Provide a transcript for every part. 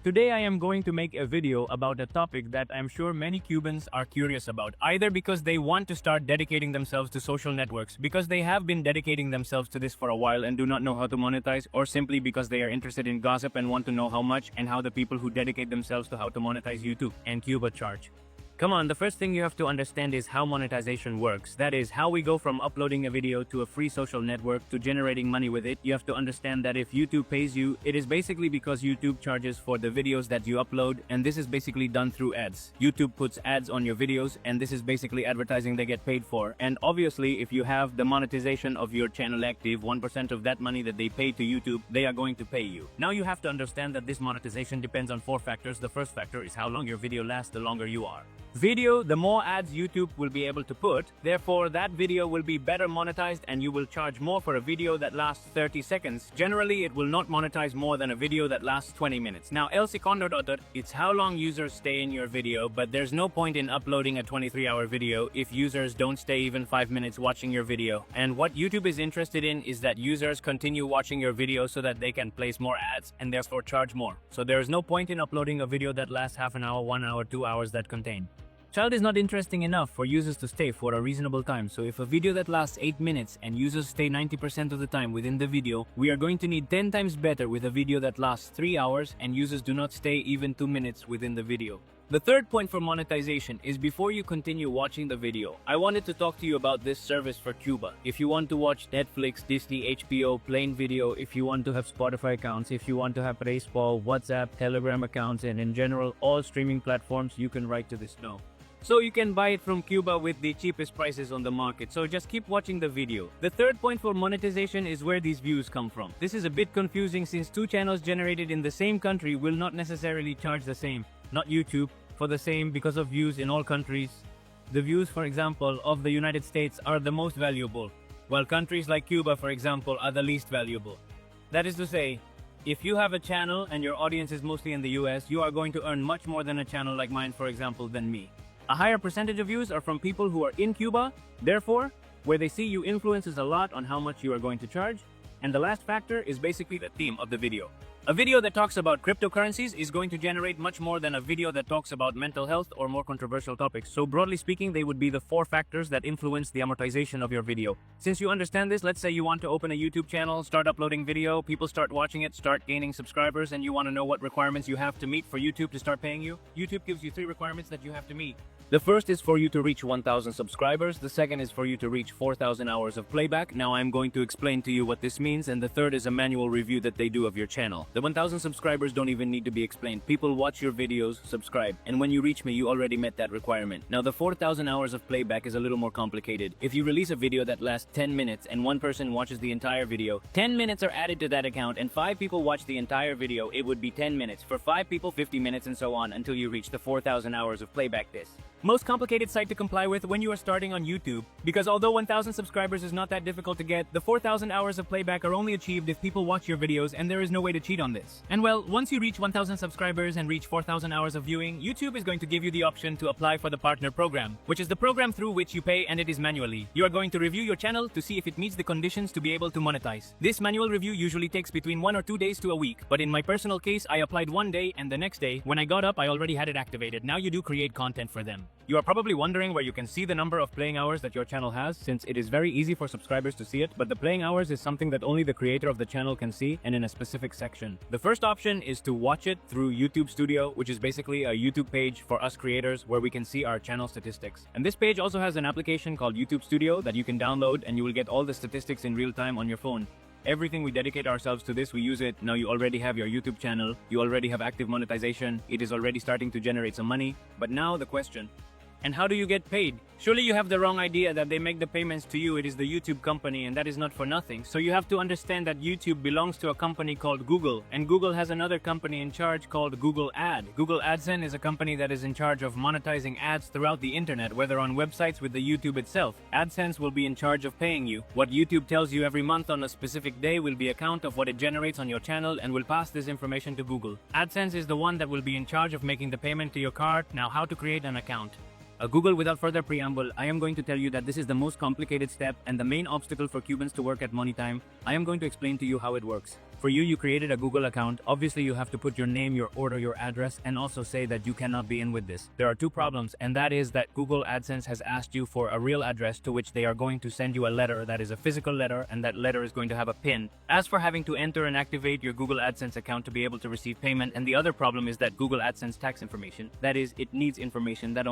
Today I am going to make a video about a topic that I'm sure many Cubans are curious about, either because they want to start dedicating themselves to social networks, because they have been dedicating themselves to this for a while and do not know how to monetize, or simply because they are interested in gossip and want to know how much and how the people who dedicate themselves to how to monetize YouTube and Cuba charge. Come on, the first thing you have to understand is how monetization works. That is, how we go from uploading a video to a free social network to generating money with it. You have to understand that if YouTube pays you, it is basically because YouTube charges for the videos that you upload, and this is basically done through ads. YouTube puts ads on your videos, and this is basically advertising they get paid for. And obviously, if you have the monetization of your channel active, 1% of that money that they pay to YouTube, they are going to pay you. Now you have to understand that this monetization depends on 4 factors. The first factor is how long your video lasts, the longer you are. Video, the more ads YouTube will be able to put, therefore that video will be better monetized and you will charge more for a video that lasts 30 seconds. Generally, it will not monetize more than a video that lasts 20 minutes. Now, el segundo, it's how long users stay in your video, but there's no point in uploading a 23-hour video if users don't stay even 5 minutes watching your video. And what YouTube is interested in is that users continue watching your video so that they can place more ads and therefore charge more. So there is no point in uploading a video that lasts half an hour, 1 hour, 2 hours that contain. Child is not interesting enough for users to stay for a reasonable time, so if a video that lasts 8 minutes and users stay 90% of the time within the video, we are going to need 10 times better with a video that lasts 3 hours and users do not stay even 2 minutes within the video. The third point for monetization is before you continue watching the video, I wanted to talk to you about this service for Cuba. If you want to watch Netflix, Disney, HBO, plain video, if you want to have Spotify accounts, if you want to have Facebook, WhatsApp, Telegram accounts, and in general all streaming platforms, you can write to this no. So you can buy it from Cuba with the cheapest prices on the market, so just keep watching the video. The third point for monetization is where these views come from. This is a bit confusing since 2 channels generated in the same country will not necessarily charge the same. Not YouTube, for the same because of views in all countries. The views, for example, of the United States are the most valuable, while countries like Cuba, for example, are the least valuable. That is to say, if you have a channel and your audience is mostly in the US, you are going to earn much more than a channel like mine, for example, than me. A higher percentage of views are from people who are in Cuba, therefore, where they see you influences a lot on how much you are going to charge. And the last factor is basically the theme of the video. A video that talks about cryptocurrencies is going to generate much more than a video that talks about mental health or more controversial topics. So broadly speaking, they would be the 4 factors that influence the amortization of your video. Since you understand this, let's say you want to open a YouTube channel, start uploading video, people start watching it, start gaining subscribers, and you want to know what requirements you have to meet for YouTube to start paying you. YouTube gives you 3 requirements that you have to meet. The first is for you to reach 1,000 subscribers, the second is for you to reach 4,000 hours of playback. Now I'm going to explain to you what this means, and the third is a manual review that they do of your channel. The 1,000 subscribers don't even need to be explained. People watch your videos, subscribe, and when you reach me, you already met that requirement. Now the 4,000 hours of playback is a little more complicated. If you release a video that lasts 10 minutes and one person watches the entire video, 10 minutes are added to that account and 5 people watch the entire video, it would be 10 minutes. For 5 people, 50 minutes and so on until you reach the 4,000 hours of playback. This most complicated site to comply with when you are starting on YouTube, because although 1,000 subscribers is not that difficult to get, the 4,000 hours of playback are only achieved if people watch your videos, and there is no way to cheat on this. And well, once you reach 1,000 subscribers and reach 4,000 hours of viewing, YouTube is going to give you the option to apply for the partner program, which is the program through which you pay, and it is manually. You are going to review your channel to see if it meets the conditions to be able to monetize. This manual review usually takes between 1 or 2 days to a week, but in my personal case, I applied 1 day, and the next day, when I got up, I already had it activated. Now you do create content for them. You are probably wondering where you can see the number of playing hours that your channel has, since it is very easy for subscribers to see it, but the playing hours is something that only the creator of the channel can see, and in a specific section. The first option is to watch it through YouTube Studio, which is basically a YouTube page for us creators where we can see our channel statistics. And this page also has an application called YouTube Studio that you can download, and you will get all the statistics in real time on your phone. Everything we dedicate ourselves to this, we use it. Now you already have your YouTube channel, you already have active monetization, it is already starting to generate some money. But now the question, and how do you get paid? Surely you have the wrong idea that they make the payments to you. It is the YouTube company, and that is not for nothing. So you have to understand that YouTube belongs to a company called Google, and Google has another company in charge called Google Ad. Google AdSense is a company that is in charge of monetizing ads throughout the internet, whether on websites with the YouTube itself. AdSense will be in charge of paying you. What YouTube tells you every month on a specific day will be a count of what it generates on your channel and will pass this information to Google. AdSense is the one that will be in charge of making the payment to your card. Now how to create an account. Google, without further preamble, I am going to tell you that this is the most complicated step and the main obstacle for Cubans to work at MoneyTime. I am going to explain to you how it works. For you, you created a Google account. Obviously, you have to put your name, your order, your address, and also say that you cannot be in with this. There are two problems, and that is that Google AdSense has asked you for a real address to which they are going to send you a letter that is a physical letter, and that letter is going to have a PIN. As for having to enter and activate your Google AdSense account to be able to receive payment, and the other problem is that Google AdSense tax information. That is, it needs information that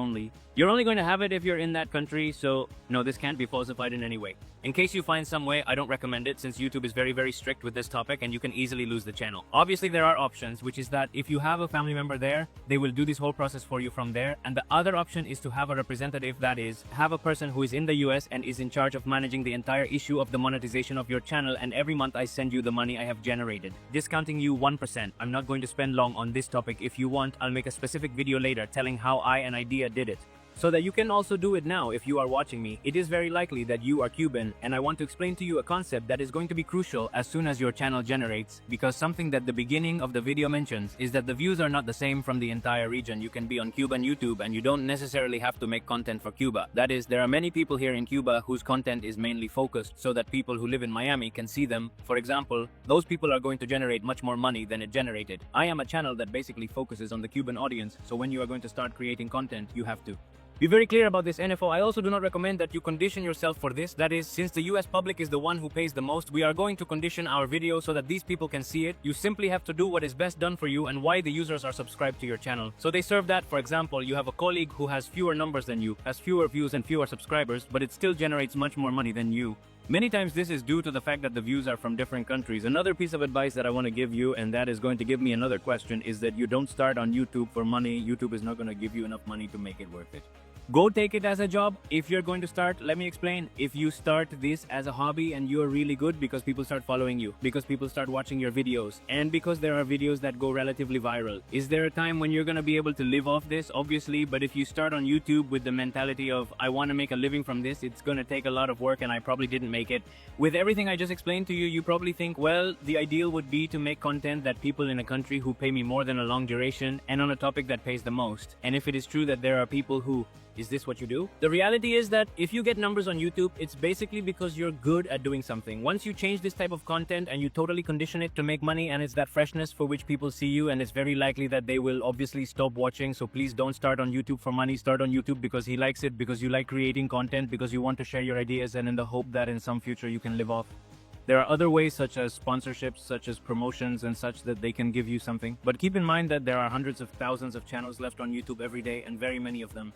you're only going to have it if you're in that country, so no, this can't be falsified in any way. In case you find some way, I don't recommend it since YouTube is very, very strict with this topic and you can easily lose the channel. Obviously, there are options, which is that if you have a family member there, they will do this whole process for you from there. And the other option is to have a representative, that is, have a person who is in the US and is in charge of managing the entire issue of the monetization of your channel, and every month I send you the money I have generated, discounting you 1%. I'm not going to spend long on this topic. If you want, I'll make a specific video later telling how I and Idea did it, so that you can also do it now if you are watching me. It is very likely that you are Cuban, and I want to explain to you a concept that is going to be crucial as soon as your channel generates, because something that the beginning of the video mentions is that the views are not the same from the entire region. You can be on Cuban YouTube and you don't necessarily have to make content for Cuba. That is, there are many people here in Cuba whose content is mainly focused so that people who live in Miami can see them. For example, those people are going to generate much more money than it generated. I am a channel that basically focuses on the Cuban audience, so when you are going to start creating content, you have to be very clear about this info. I also do not recommend that you condition yourself for this. That is, since the US public is the one who pays the most, we are going to condition our video so that these people can see it. You simply have to do what is best done for you and why the users are subscribed to your channel. So they serve that. For example, you have a colleague who has fewer numbers than you, has fewer views and fewer subscribers, but it still generates much more money than you. Many times this is due to the fact that the views are from different countries. Another piece of advice that I want to give you, and that is going to give me another question, is that you don't start on YouTube for money. YouTube is not going to give you enough money to make it worth it. Go take it as a job. If you're going to start, let me explain. If you start this as a hobby and you're really good because people start following you, because people start watching your videos, and because there are videos that go relatively viral, is there a time when you're going to be able to live off this? Obviously, but if you start on YouTube with the mentality of, I want to make a living from this, it's going to take a lot of work and I probably didn't make it. With everything I just explained to you, you probably think, well, the ideal would be to make content that people in a country who pay me more than a long duration and on a topic that pays the most. And if it is true that there are people who, is this what you do? The reality is that if you get numbers on YouTube, it's basically because you're good at doing something. Once you change this type of content and you totally condition it to make money, and it's that freshness for which people see you, and it's very likely that they will obviously stop watching. So please don't start on YouTube for money. Start on YouTube because he likes it, because you like creating content, because you want to share your ideas, and in the hope that in some future you can live off. There are other ways such as sponsorships, such as promotions and such, that they can give you something. But keep in mind that there are hundreds of thousands of channels left on YouTube every day, and very many of them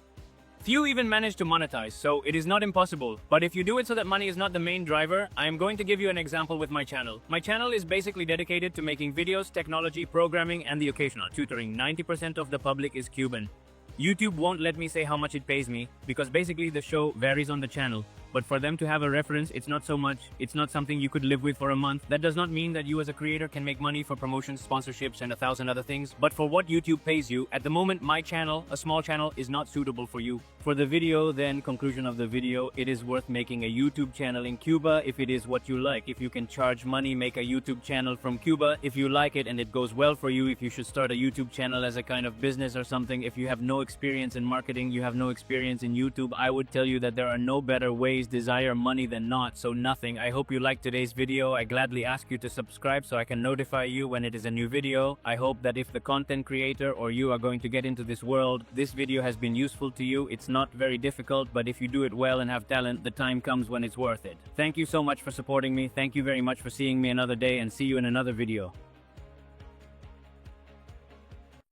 few even manage to monetize, so it is not impossible. But if you do it so that money is not the main driver, I am going to give you an example with my channel. My channel is basically dedicated to making videos, technology, programming, and the occasional tutoring. 90% of the public is Cuban. YouTube won't let me say how much it pays me because basically the show varies on the channel. But for them to have a reference, it's not so much. It's not something you could live with for a month. That does not mean that you as a creator can make money for promotions, sponsorships, and 1,000 other things. But for what YouTube pays you, at the moment, my channel, a small channel, is not suitable for you. For the video, then, conclusion of the video, it is worth making a YouTube channel in Cuba if it is what you like. If you can charge money, make a YouTube channel from Cuba. If you like it and it goes well for you, if you should start a YouTube channel as a kind of business or something. If you have no experience in marketing, you have no experience in YouTube, I would tell you that there are no better ways desire money than not, so nothing. I hope you liked today's video. I gladly ask you to subscribe so I can notify you when it is a new video. I hope that if the content creator or you are going to get into this world, this video has been useful to you. It's not very difficult, but if you do it well and have talent, the time comes when it's worth it. Thank you so much for supporting me. Thank you very much for seeing me another day, and see you in another video.